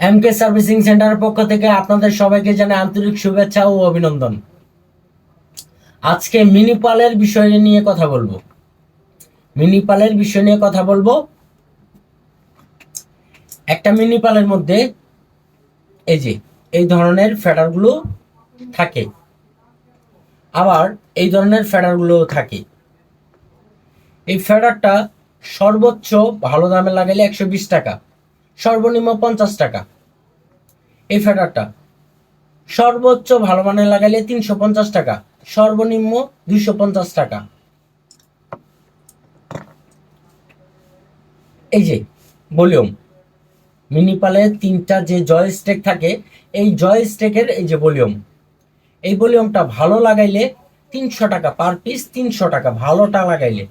এমকে servicing সেন্টারের পক্ষ থেকে আপনাদের সবাইকে জানাই আন্তরিক শুভেচ্ছা ও অভিনন্দন। আজকে মিনি পালের বিষয় নিয়ে কথা বলবো। একটা মিনি পালের মধ্যে এই যে এই ধরনের ফেডারগুলো থাকে, আবার এই ধরনের ফেডারগুলো থাকে। এই ফেডারটা সর্বোচ্চ ভালো দামে লাগাইলে 120 টাকা, সর্বনিম্ন 50 টাকা। এই ফেডারটা সর্বোচ্চ ভালো মানের লাগাইলে 350 টাকা, সর্বনিম্ন 250 টাকা। এই যে ভলিউম, মিনিপালে তিনটা যে জয়স্টেক থাকে, এই জয়স্টেকের এই যে ভলিউম, এই ভলিউমটা ভালো লাগাইলে 300 টাকা পার পিস, 300 টাকা ভালোটা লাগাইলে।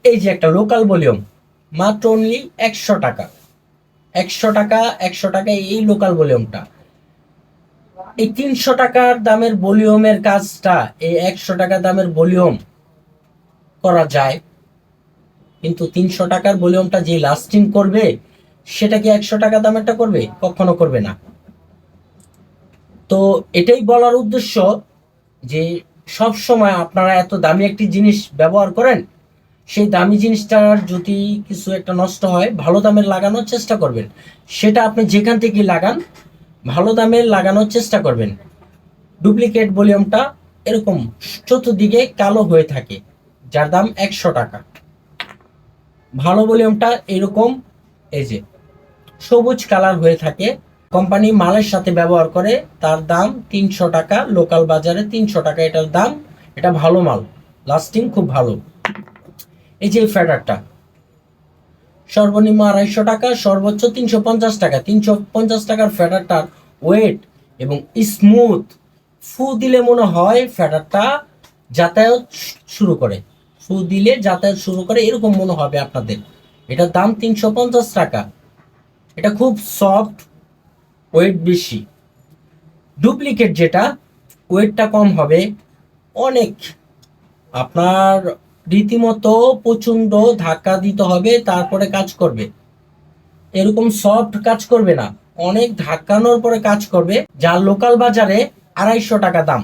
এই যে একটা লোকাল ভলিউম, মাত্র অনলি 100 টাকা, 100 টাকা, 100 টাকা এই লোকাল ভলিউমটা। এই 300 টাকার দামের ভলিউমের কাজটা এই 100 টাকা দামের ভলিউম করা যায়, কিন্তু 300 টাকার ভলিউমটা যে লাস্টিং করবে সেটা কি 100 টাকা দামেরটা করবে? কখনো করবে না। তো এটাই বলার উদ্দেশ্য যে সব সময় আপনারা এত দামি একটি জিনিস ব্যবহার করেন, সেই দামি জিনিসটার যদি কিছু একটা নষ্ট হয়, ভালো দামের লাগানোর চেষ্টা করবেন। সেটা আপনি যেখান থেকে লাগান, ভালো দামের লাগানোর চেষ্টা করবেন। ডুপ্লিকেট ভলিউমটা এরকম চতুর্দিকে কালো হয়ে থাকে, যার দাম 100 টাকা। ভালো ভলিউমটা এরকম এই যে সবুজ কালার হয়ে থাকে, কোম্পানি মালের সাথে ব্যবহার করে, তার দাম 300 টাকা, লোকাল বাজারে 300 টাকা এটার দাম। এটা ভালো মাল, লাস্টিং খুব ভালো। এই যে ফেডারটা সর্বনিম্ন 250 টাকা, সর্বোচ্চ 350 টাকা। 350 টাকার ফেডারটার ওয়েট এবং স্মুথ, ফু দিলে মনে হয় ফেডারটা যাতায়াত শুরু করে, ফু দিলে যাতায়াত শুরু করে এরকম মনে হবে আপনাদের। এটার দাম 350 টাকা। এটা খুব সফট, ওয়েট বেশি। ডুপ্লিকেট যেটা, ওয়েটটা কম হবে অনেক, আপনার রীতিমতো প্রচন্ড ধাক্কা দিতে হবে তারপরে কাজ করবে। এরকম সফট কাজ করবে না, অনেক ধাক্কানোর পরে কাজ করবে। যার লোকাল বাজারে 250 টাকা দাম,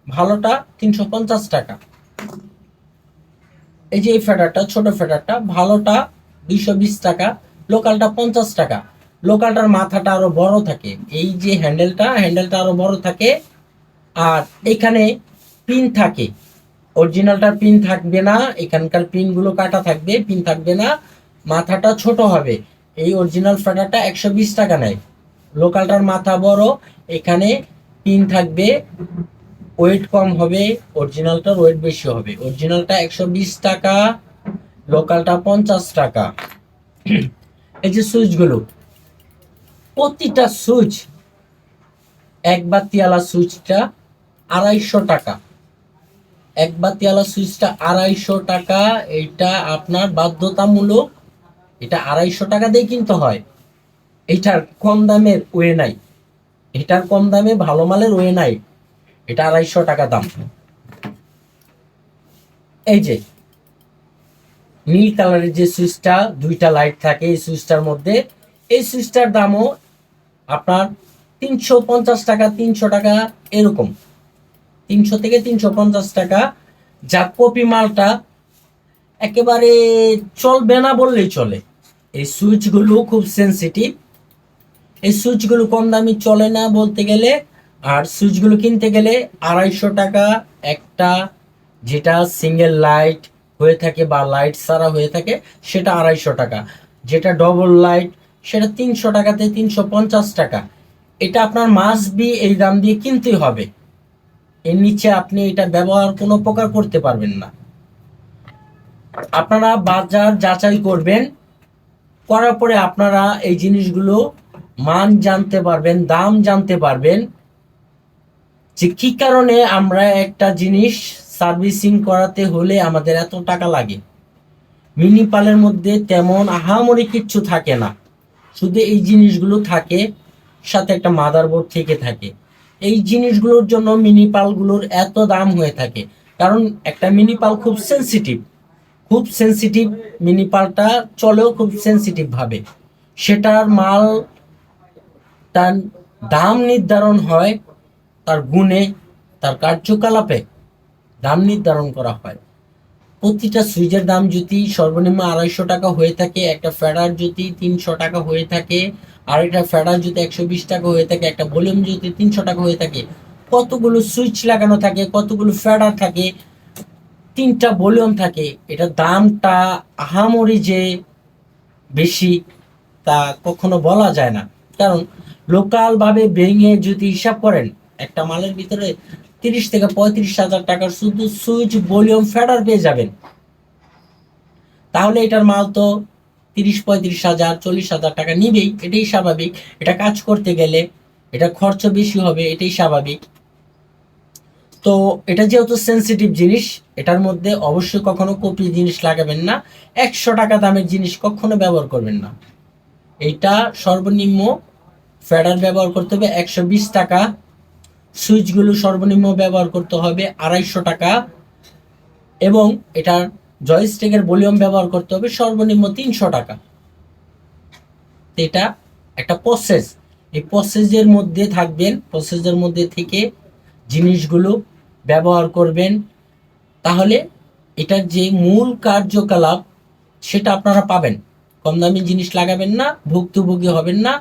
ভালোটা 350 টাকা। এই যে এই ফেডারটা, ছোট ফেডারটা, ভালোটা 220 টাকা, লোকালটা 50 টাকা। লোকালটার মাথাটা আরো বড় থাকে, এই যে হ্যান্ডেলটা আরো বড় থাকে। আর এখানে পিন থাকে, অরিজিনালটার পিন থাকবে না, এখানকার পিনগুলো কাটা থাকবে, পিন থাকবে না, মাথাটা ছোট হবে। এই অরিজিনাল ফেডারটা 120 টাকা নেয়, লোকালটার মাথা বড়, এখানে পিন থাকবে, ওয়েট কম হবে, অরিজিনালটার ওয়েট বেশি হবে। অরিজিনালটা 120 টাকা, লোকালটা 50 টাকা। এই যে সুইচগুলো, প্রতিটা সুইচ, এক বাতিওয়ালা সুইচটা 250 টাকা, এক বাতিওয়ালা সুইচটা 250 টাকা। এইটা আপনার বাধ্যতামূলক, এটা 250 টাকা দিয়ে কিনতে হয়। এটার কম দামের ওয়ে নাই, এটার কম দামে ভালো মালের ওয়ে নাই, এটা 250 টাকা দাম। এই যে নীল কালারের যে সুইচটা, দুইটা লাইট থাকে এই সুইচটার মধ্যে, এই সুইচটার দামও আপনার 350 টাকা, 300 টাকা এরকম, 300 থেকে 350 টাকা। যা কপি মালটা একেবারে চলবে না বললেই চলে। এই সুইচগুলো খুব সেন্সিটিভ, এই সুইচগুলো কম দামি চলে না বলতে গেলে। আর সুইচগুলো কিনতে গেলে 250 টাকা একটা, যেটা সিঙ্গেল লাইট হয়ে থাকে বা লাইট ছাড়া হয়ে থাকে সেটা 250 টাকা, যেটা ডবল লাইট সেটা 300 টাকাতে 350 টাকা। এটা আপনার মাস্ট বি এই দাম দিয়ে কিনতেই হবে, এর নিচে আপনি এটা ব্যবহার কোনো প্রকার করতে পারবেন না। আপনারা বাজার যাচাই করবেন, করার পরে আপনারা এই জিনিসগুলো মান জানতে পারবেন, দাম জানতে পারবেন, যে কি কারণে আমরা একটা জিনিস সার্ভিসিং করাতে হলে আমাদের এত টাকা লাগে। মিনি পালের মধ্যে তেমন আহামরি কিচ্ছু থাকে না, শুধু এই জিনিসগুলো থাকে, সাথে একটা মাদারবোর্ড থেকে থাকে। এই জিনিসগুলোর জন্য মিনি পালগুলোর এত দাম হয়ে থাকে, কারণ একটা মিনি পাল খুব সেন্সিটিভ, খুব সেন্সিটিভ। মিনি পালটা চলেও খুব সেন্সিটিভ ভাবে, সেটার মাল তার দাম নির্ধারণ হয় তার গুণে, তার কার্যকলাপে দাম নির্ধারণ করা হয়। প্রতিটা সুইচের দাম যদি সর্বনিম্ন 250 টাকা হয়ে থাকে, একটা ফেডার যদি 300 টাকা হয়ে থাকে, আর একটা ফেডার যদি 120 টাকা হয়ে থাকে, একটা ভলিউম যদি 300 টাকা হয়ে থাকে, কতগুলো সুইচ লাগানো থাকে, কতগুলো ফেডার থাকে, 3টা ভলিউম থাকে, এটা দামটা আহামরি যে বেশি তা কখনো বলা যায় না। কারণ লোকাল ভাবে ভেঙে যদি হিসাব করেন, একটা মালের ভিতরে 30 থেকে 35 হাজার টাকার শুধু সুইচ ভলিউম ফেডার পেয়ে যাবেন। তাহলে এটার মাল তো 30-35 হাজার 40 হাজার টাকা নিবেই, এটাই স্বাভাবিক। এটা কাজ করতে গেলে এটা খরচ বেশি হবে, এটাই স্বাভাবিক। তো এটা যেহেতু সেন্সিটিভ জিনিস, এটার মধ্যে অবশ্যই কখনো কপি জিনিস লাগাবেন না। 100 টাকা দামের জিনিস কখনো ব্যবহার করবেন না। এইটা সর্বনিম্ন ফেডার ব্যবহার করতে হবে 120 টাকা, সুইচগুলো সর্বনিম্ন ব্যবহার করতে হবে 250 টাকা, এবং এটার জয়স্টিকের ভলিউম ব্যবহার করতে হবে সর্বনিম্ন 300 টাকা। এটা একটা প্রসেস, এই প্রসেসের মধ্যে থাকবেন, প্রসেসের মধ্যে থেকে জিনিসগুলো ব্যবহার করবেন। তাহলে এটার যে মূল কার্যকলাপ সেটা আপনারা পাবেন। কম দামি জিনিস লাগাবেন না, ভুক্তভোগী হবেন না,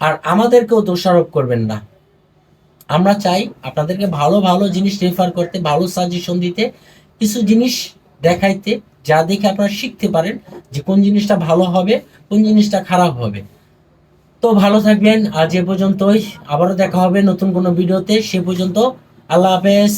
আর আমাদেরকেও দোষারোপ করবেন না। আমরা চাই আপনাদেরকে ভালো ভালো জিনিস রেফার করতে, ভালো সাজেশন দিতে, কিছু জিনিস দেখাইতে, যা দেখে আপনারা শিখতে পারেন যে কোন জিনিসটা ভালো হবে, কোন জিনিসটা খারাপ হবে। তো ভালো থাকবেন, আজ এ পর্যন্তই। আবারও দেখা হবে নতুন কোনো ভিডিওতে। সে পর্যন্ত আল্লাহ হাফেজ।